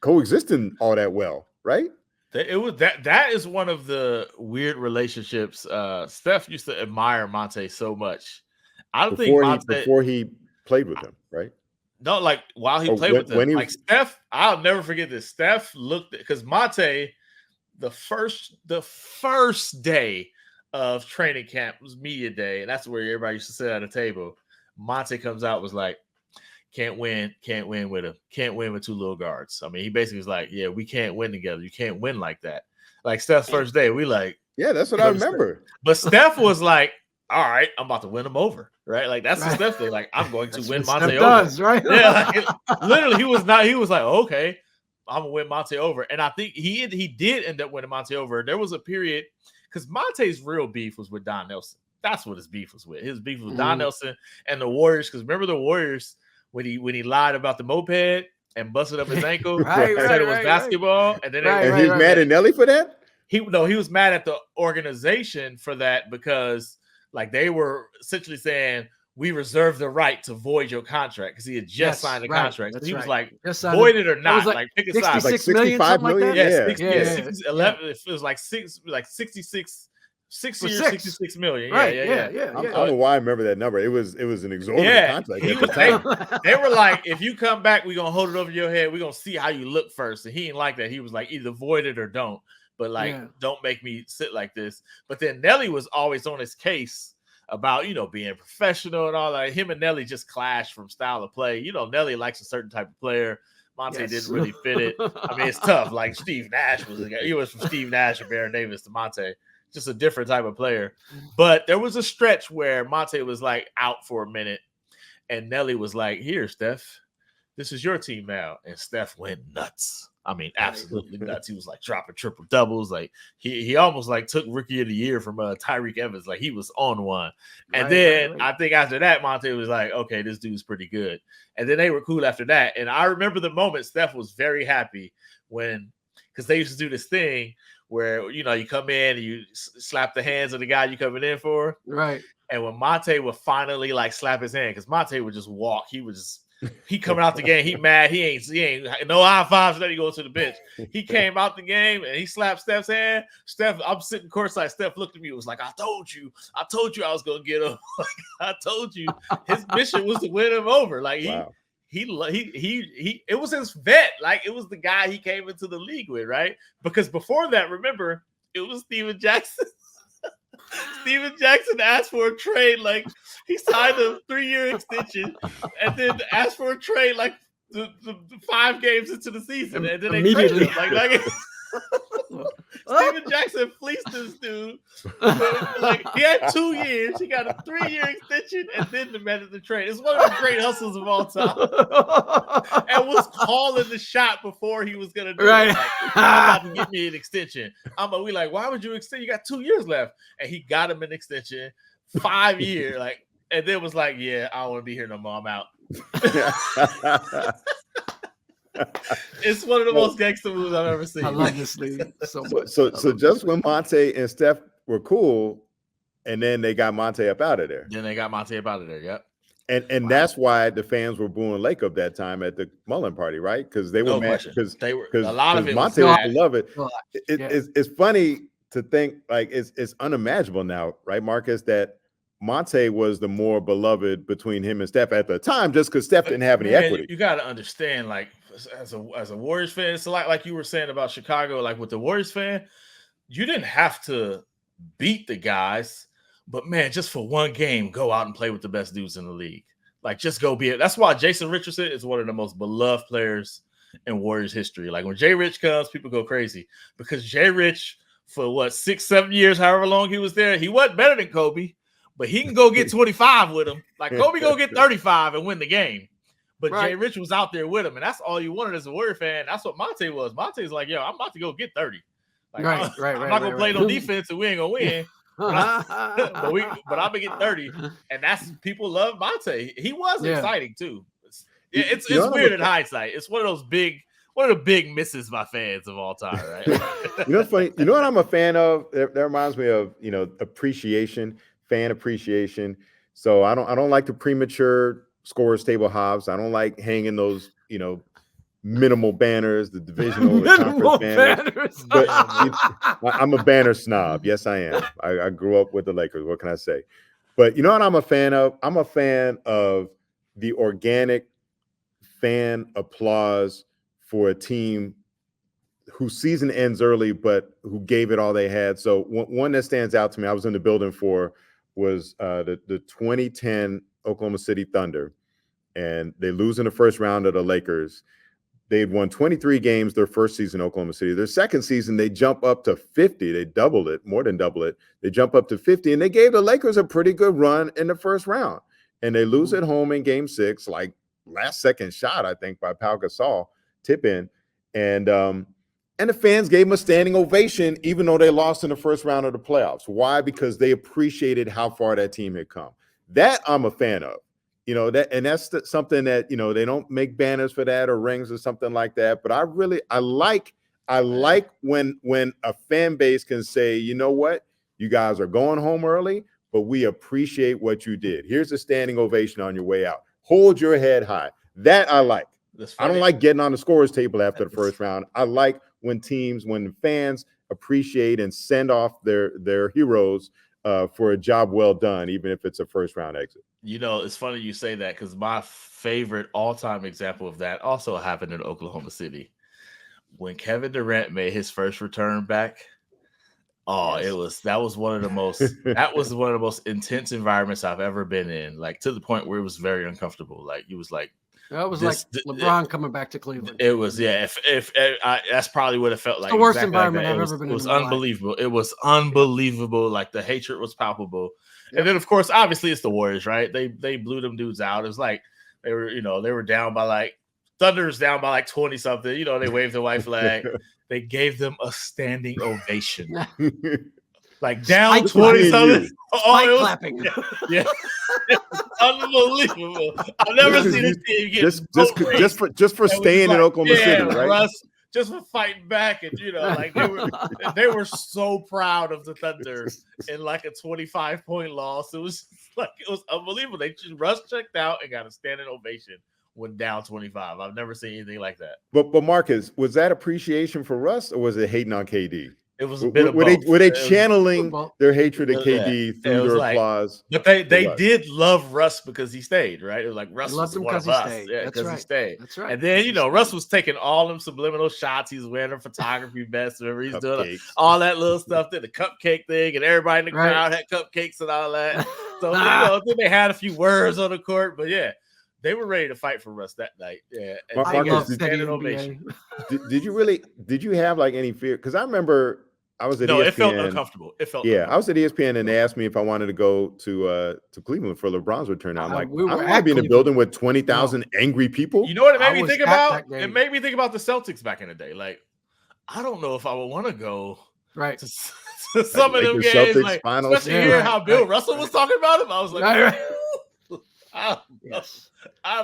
coexisting all that well, right? It was that is one of the weird relationships. Steph used to admire Monte so much. I don't think Monte before he played with him, right? No, like while he played with him, like Steph. I'll never forget this. Steph looked because Monte the first day of training camp was media day, and that's where everybody used to sit at a table. Monte comes out, was like, can't win with him. Can't win with two little guards. I mean, he basically was like, yeah, we can't win together. You can't win like that. Like Steph's first day, we like, yeah, that's what I remember. But Steph was like, all right, I'm about to win him over, right? Like that's the Steph thing. Like I'm going to win Monte over. Right? Yeah, like, literally, he was like, okay, I'm gonna win Monte over, and I think he did end up winning Monte over. There was a period because Monte's real beef was with Don Nelson. That's what his beef was with. His beef was Don Nelson and the Warriors. Because remember the Warriors when he lied about the moped and busted up his ankle, said it was basketball, and then he's mad at Nelly for that. He was mad at the organization for that because like they were essentially saying we reserve the right to void your contract because he had just signed the contract. So he was like, void it or not, like pick a side. Like 65 million. It was like 66. 6 years, 66 million. Yeah. I don't know why I remember that number. It was an exorbitant contract. They were like, if you come back, we're gonna hold it over your head. We're gonna see how you look first. And he didn't like that. He was like, either void it or don't. But like, don't make me sit like this. But then Nelly was always on his case about, being professional and all that. Him and Nelly just clashed from style of play. Nelly likes a certain type of player. Monte didn't really fit it. I mean, it's tough. Like Steve Nash he was from Steve Nash and Baron Davis to Monte. Just a different type of player. But there was a stretch where Monte was like out for a minute and Nelly was like, here, Steph, this is your team now. And Steph went nuts. I mean, absolutely nuts. He was like dropping triple doubles. Like he almost like took rookie of the year from Tyreek Evans. Like he was on one. And then I think after that, Monte was like, okay, this dude's pretty good. And then they were cool after that. And I remember the moment Steph was very happy because they used to do this thing where, you come in and you slap the hands of the guy you coming in for. Right. And when Monte would finally like slap his hand, because Monte would just walk. He coming out the game. He mad. He ain't no high fives. Then he goes to the bench. He came out the game and he slapped Steph's hand. Steph, I'm sitting courtside. Steph looked at me. It was like, I told you I was going to get him. I told you his mission was to win him over. Like he it was his vet. Like it was the guy he came into the league with, right? Because before that, remember, it was Steven Jackson. Steven Jackson asked for a trade. Like he signed a 3-year extension and then asked for a trade like the 5 games into the season. And then they traded him. Like Steven Jackson fleeced this dude. Like he had 2 years. He got a 3-year extension and then demanded the trade. It's one of the great hustles of all time. And was calling the shot before he was gonna do it. Like, I'm about to get me an extension. We like, why would you extend? You got 2 years left. And he got him an extension, 5 year, like, and then was like, yeah, I don't want to be here no more. I'm out. It's one of the most gangster moves I've ever seen. I love this league so much. So just when Monte and Steph were cool, and then they got Monte up out of there. Yep. And that's why the fans were booing Lake up that time at the Mullen party, right? Because they were mad because a lot of it Monte was beloved. It's funny to think like it's unimaginable now, right, Marcus, that Monte was the more beloved between him and Steph at the time, just because Steph didn't have any equity. You got to understand, like as a Warriors fan, it's like you were saying about Chicago, like with the Warriors fan, you didn't have to beat the guys, but man, just for one game, go out and play with the best dudes in the league. Like just go be it. That's why Jason Richardson is one of the most beloved players in Warriors history. Like when Jay Rich comes, people go crazy because Jay Rich, for 6-7 years, however long he was there, he wasn't better than Kobe, but he can go get 25 with him. Like Kobe go get 35 and win the game. But Jay Rich was out there with him, and that's all you wanted as a Warrior fan. That's what Monte was. Monte's like, yo, I'm about to go get 30. Like, I'm not gonna play no defense, and we ain't gonna win. But I'm gonna get 30, and that's people love Monte. He was exciting too. It's weird in hindsight. It's one of the big misses by fans of all time, right? You know what's funny? You know what I'm a fan of? That reminds me of appreciation, fan appreciation. So I don't like the premature scorers table hops. I don't like hanging those minimal banners, the divisional, the conference banners. But I'm a banner snob. Yes, I am. I grew up with the Lakers. What can I say? But you know what I'm a fan of? I'm a fan of the organic fan applause for a team whose season ends early, but who gave it all they had. So one that stands out to me, I was in the building for, was the 2010 Oklahoma City Thunder, and they lose in the first round of the Lakers. They'd won 23 games their first season in Oklahoma City. Their second season, they jump up to 50. They doubled it, more than double it. They jump up to 50, and they gave the Lakers a pretty good run in the first round. And they lose at home in game 6, like last second shot, I think, by Pau Gasol, tip in. And the fans gave them a standing ovation, even though they lost in the first round of the playoffs. Why? Because they appreciated how far that team had come. That I'm a fan of. That's something that, they don't make banners for that or rings or something like that. But I like when a fan base can say, you know what, you guys are going home early, but we appreciate what you did. Here's a standing ovation on your way out. Hold your head high. That I like. I don't like getting on the scorer's table after the first round. I like when fans appreciate and send off their heroes for a job well done, even if it's a first round exit. It's funny you say that, because my favorite all-time example of that also happened in Oklahoma City. When Kevin Durant made his first return back, that was one of the most intense environments I've ever been in, like to the point where it was very uncomfortable. Like it was like that was like LeBron coming back to Cleveland. It was, yeah. If that's probably what it felt like. The worst environment I've ever been in. It was unbelievable. It was unbelievable. Like the hatred was palpable. Yep. And then, of course, obviously, it's the Warriors, right? They blew them dudes out. It was like they were down by like Thunder's down by like 20 something. They waved the white flag. They gave them a standing ovation. Like down 20 something. Clapping. Yeah. Unbelievable. I've never seen a team get just for staying in Oklahoma City, right? Russ, just for fighting back, and like they were so proud of the Thunder in like a 25-point loss. It was unbelievable. They just Russ checked out and got a standing ovation when down 25. I've never seen anything like that. But Marcus, was that appreciation for Russ, or was it hating on KD? It was a bit of both. Were they channeling their hatred of KD through their applause? But they did love Russ because he stayed, right? It was like Russ was one of us. Yeah, because he stayed. That's right. And then, Russ was taking all them subliminal shots. He's wearing a photography vest. Remember, he's doing all that little stuff, the cupcake thing, and everybody in the crowd had cupcakes and all that. So, then they had a few words on the court. But, yeah, they were ready to fight for Russ that night. Yeah. And Marcus, did you have like any fear? Because I remember I was at ESPN. It felt uncomfortable. I was at ESPN and they asked me if I wanted to go to Cleveland for LeBron's return. I'm like, I don't want to be in a building with 20,000 angry people. You know what it made me think about? It made me think about the Celtics back in the day. Like, I don't know if I would want to go to some of them games. Like, especially hear how Bill Russell was talking about him. I was like, I don't know. Yes. I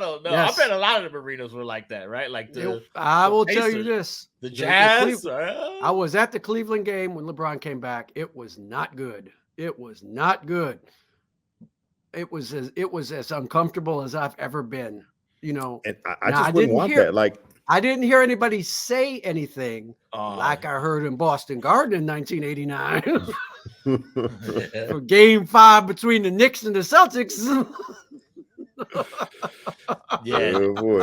bet a lot of the arenas were like that, right? Like I will tell you this: the Jazz. I was at the Cleveland game when LeBron came back. It was not good. It was not good. It was as uncomfortable as I've ever been. And I just wouldn't want that. Like, I didn't hear anybody say anything like I heard in Boston Garden in 1989 for Game 5 between the Knicks and the Celtics. Yeah,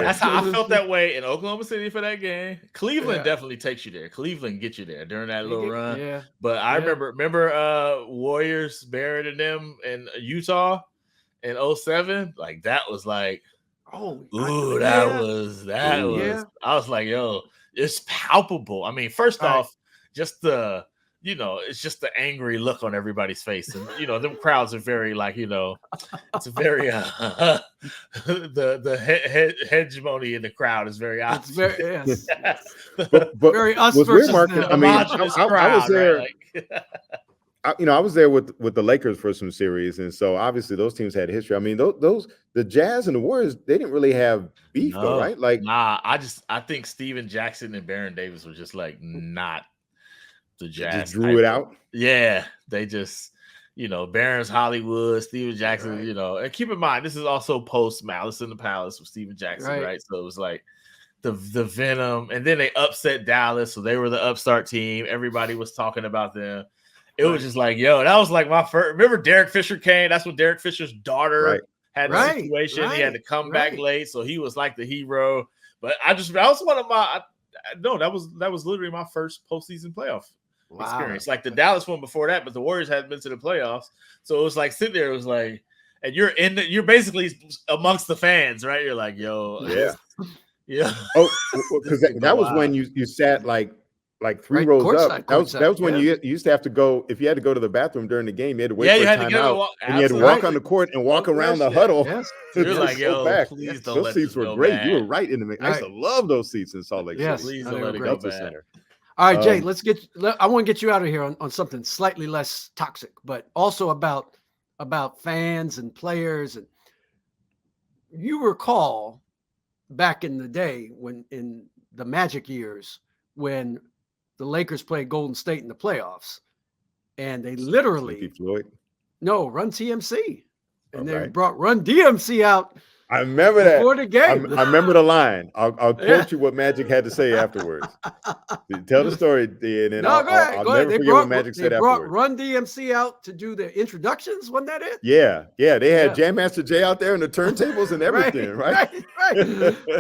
that's how I felt that way in Oklahoma City for that game. Cleveland definitely takes you there. Cleveland gets you there during that little run. Yeah. But I remember Warriors, Barrett and them in Utah in 07. Like that was like, that was. I was like, yo, it's palpable. I mean, first off, just the it's just the angry look on everybody's face. And, them crowds are very like, it's very, the hegemony in the crowd is very obvious. It's very, but very us versus them. I mean, I was there. Right? I was there with the Lakers for some series. And so obviously those teams had history. I mean, the Jazz and the Warriors, they didn't really have beef though, right? Like, I think Steven Jackson and Baron Davis were just like not the Jazz. Just drew it out. Yeah, they just, Barron's Hollywood, Steven Jackson, and keep in mind this is also post Malice in the Palace with Steven Jackson, right? So it was like the venom, and then they upset Dallas, so they were the upstart team. Everybody was talking about them. It was just like, that was like my first. Remember Derek Fisher came? That's when Derek Fisher's daughter had a situation. He had to come back late, so he was like the hero. But that was one of my. No, that was literally my first postseason playoff experience. Wow. Like the Dallas one before that, but the Warriors hadn't been to the playoffs, so it was like sitting there. It was like, and you're basically amongst the fans, right? You're like, yo, Yeah. yeah. Oh, because that was when you sat like three Right, rows up. courtside, That was when yeah. you used to have to go, if you had to go to the babathroom during the game, you had to wait Yeah, for you a had to get timeout, and you had to walk on the court and walk around the huddle. Yes. You're to like, go yo, back. please don't Those let seats this were go great. bad. You were right in the. I used to love those seats in Salt Lake Yes. City. Please No, don't they let were it great. go Delta bad. Center. All right, Jay, I want to get you out of here on something slightly less toxic, but also about fans and players. And you recall back in the day when in the Magic years when the Lakers played Golden State in the playoffs, and they Sleepy literally Floyd. Run TMC, and they Okay. brought Run DMC out. I remember that. Before the game. I remember the line. I'll quote Yeah. you what Magic had to say afterwards. Tell the story, and then No, I'll go ahead. never forget what Magic said They brought afterwards. Run DMC out to do the introductions. Wasn't that it? Yeah. They had Yeah. Jam Master Jay out there and the turntables and everything, right?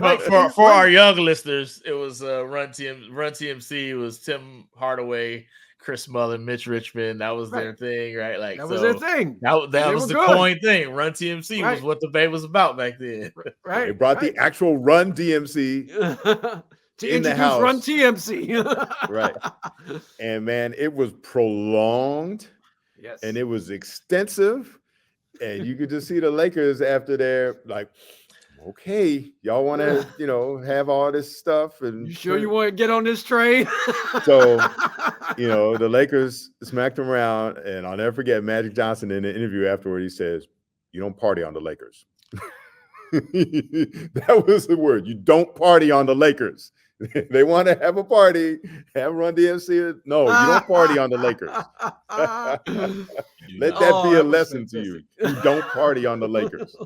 But for our young listeners, it was Run TMC. It was Tim Hardaway, Chris Mullen, Mitch Richmond. That was their thing, right? Like that was their thing. That was the coin thing. Run TMC was what the debate was about back then. Right. They brought the actual Run DMC to in the introduce house. Run TMC. Right. And man, it was prolonged. Yes. And it was extensive. And you could just see the Lakers after they're like, okay, y'all want to, have all this stuff. And you sure you want to get on this train? So, the Lakers smacked them around. And I'll never forget Magic Johnson in the interview afterward. He says, you don't party on the Lakers. That was the word. You don't party on the Lakers. They want to have a party, have Run DMC. No, you don't party on the Lakers. Let that be a lesson to you. You don't party on the Lakers.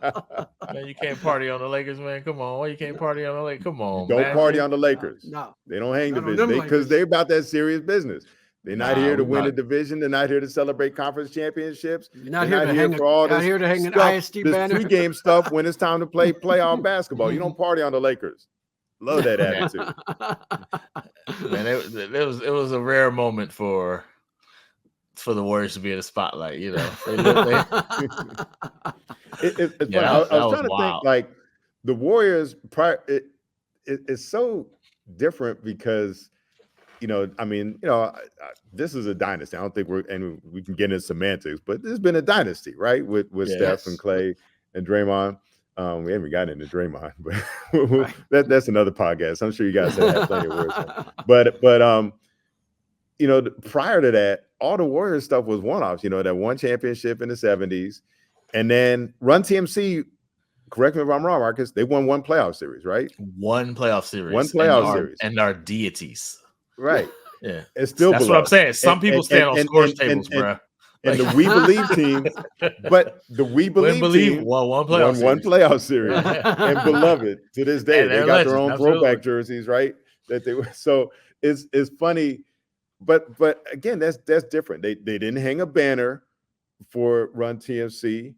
Man, you can't party on the Lakers, man. Come on. Why you can't party on the Lakers? Come on, Don't man. party on the Lakers. No. They don't hang Not on division them because Lakers. they're about that serious business. They're not here to win not. a division. They're not here to celebrate conference championships. You're not They're here to hang for all not this here to hang an stuff, IST this banner. pregame stuff when it's time to play playoff basketball. You don't party on the Lakers. Love that attitude. Man, it was a rare moment for the Warriors to be in the spotlight. It's funny. Yeah, I was that was trying to wild. think like the Warriors. It's so different because this is a dynasty. I don't think we can get into semantics, but there's been a dynasty, right? With Steph and Clay and Draymond. We haven't gotten into Draymond, but that's another podcast. I'm sure you guys have had plenty of words on. But prior to that, all the Warriors stuff was one-offs. That one championship in the 70s, and then Run TMC. Correct me if I'm wrong, Marcus. They won one playoff series, right? One playoff series. Series, and our deities. Right. Yeah. It's still that's what I'm saying. Some people stand on scores tables, bro. And the We Believe team, but the We Believe team won one playoff series. And beloved to this day, they got their own throwback jerseys, right? That they were. So it's funny, but again, that's different. They didn't hang a banner for Run TMC,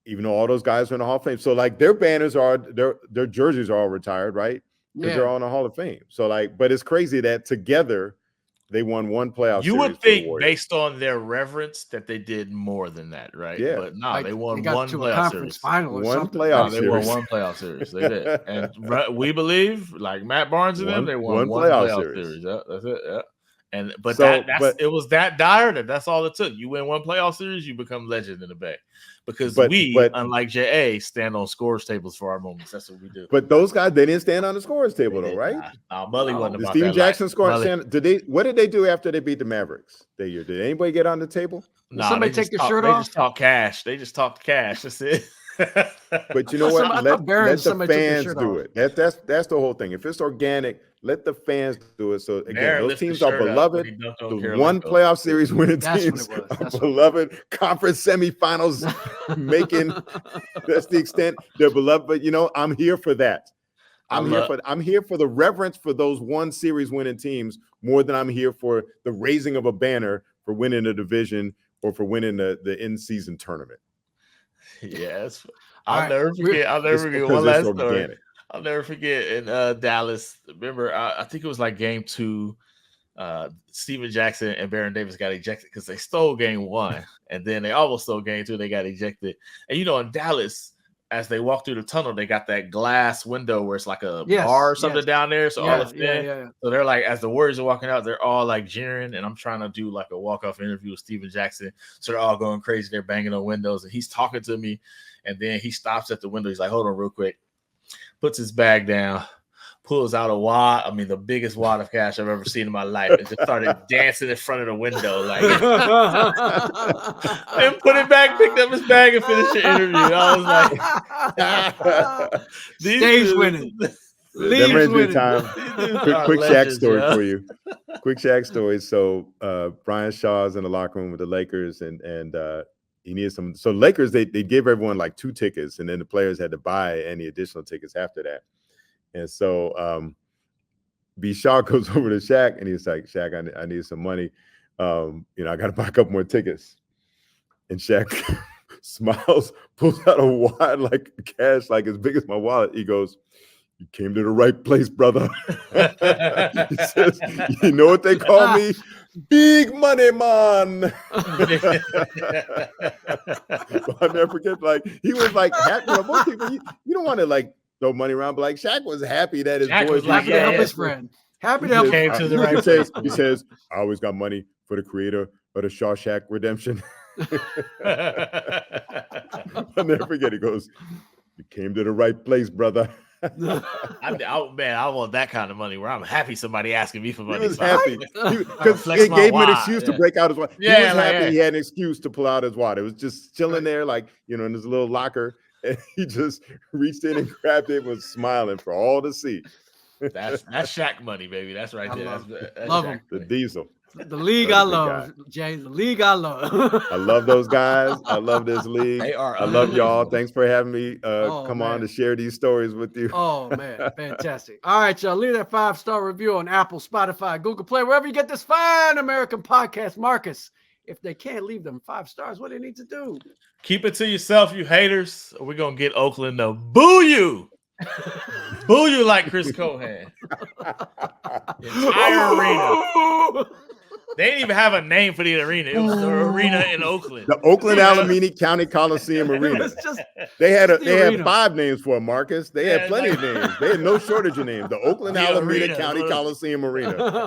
even though all those guys are in the Hall of Fame. So like their banners their jerseys are all retired, right? Because they're all in the Hall of Fame. So but it's crazy that together they won one playoff series. You would think, based on their reverence, that they did more than that, right? Yeah. But no, they won one to playoff series. Final or one something. playoff They series. won one playoff series. They did. And We Believe, like Matt Barnes and them, they won one playoff series. Yeah, that's it. Yeah. It was that dire that's all it took. You win one playoff series, you become legend in the Bay. Because unlike JA, stand on scores tables for our moments. That's what we do. But those guys, they didn't stand on the scores table, though, right? Mully wasn't Did about Steven that Jackson life. score? Mully- What did they do after they beat the Mavericks that year? Did anybody get on the table? Nah, somebody they take just their shirt They off? just talk cash. They just talked cash. That's it. But you know what? I Let thought Barron, the somebody took their fans shirt do off. it. That's the whole thing. If it's organic, let the fans do it. So again, Barron those lifted teams the are shirt up beloved. when he dunked on The Caroline one Coe. playoff series winning That's what teams it was. are That's what- beloved. Conference semifinals making. That's the extent they're beloved. But I'm here for that. I'm here for the reverence for those one series winning teams more than I'm here for the raising of a banner for winning a division or for winning the in-season tournament. Yes. All I'll right. never forget. It's One because last it's story. organic. I'll never forget in Dallas. Remember, I think it was like game 2. Steven Jackson and Baron Davis got ejected because they stole game 1, and then they almost stole game 2. They got ejected, and in Dallas, as they walk through the tunnel, they got that glass window where it's like a bar or something down there. So all the fans, so they're like, as the Warriors are walking out, they're all like jeering, and I'm trying to do like a walk-off interview with Steven Jackson, so they're all going crazy. They're banging on windows, and he's talking to me, and then he stops at the window. He's like, "Hold on, real quick." Puts his bag down, pulls out a wad. I mean, the biggest wad of cash I've ever seen in my life, and just started dancing in front of the window, like, and put it back, picked up his bag, and finished the interview. I was like, Stage winning. That reminds me of time. Quick Shaq story for you. Quick Shaq story. So Brian Shaw's in the locker room with the Lakers, and he needed some. So Lakers, they gave everyone like 2 tickets, and then the players had to buy any additional tickets after that. And so B. Shaw goes over to Shaq, and he's like, "Shaq, I need some money. I got to buy a couple more tickets." And Shaq smiles, pulls out a wad like cash, like as big as my wallet. He goes, "You came to the right place, brother." He says, "You know what they call me? Big money man." I'll never forget, like, he was like happy. Most people, you don't want to like throw money around, but like Shaq was happy that his boys was happy to help his friend. Happy to help came to the right place. He says, "I always got money for the creator of the Shawshank Redemption." I'll never forget. He goes, "You came to the right place, brother." Man, I want that kind of money where I'm happy somebody asking me for money. He was happy because it gave him an excuse to break out his wallet. He was happy he had an excuse to pull out his wallet. It was just chilling there, like, in his little locker, and he just reached in and grabbed it and was smiling for all to see. That's Shaq money, baby. That's right there. That's love him. The Diesel. The league I love, Jay. The league I love. I love those guys. I love this league. They are. I love y'all. Thanks for having me come on to share these stories with you. Oh man, fantastic! All right, y'all. Leave that 5-star review on Apple, Spotify, Google Play, wherever you get this fine American podcast. Marcus, if they can't leave them 5 stars, what do they need to do? Keep it to yourself, you haters. Or we're gonna get Oakland to boo you. Boo you like Chris Cohan. Entire arena. They didn't even have a name for the arena. It was the arena in Oakland. The Oakland Alameda County Coliseum Arena. They had 5 names for it, Marcus. They had plenty of names. They had no shortage of names. The Oakland Alameda County Coliseum Arena.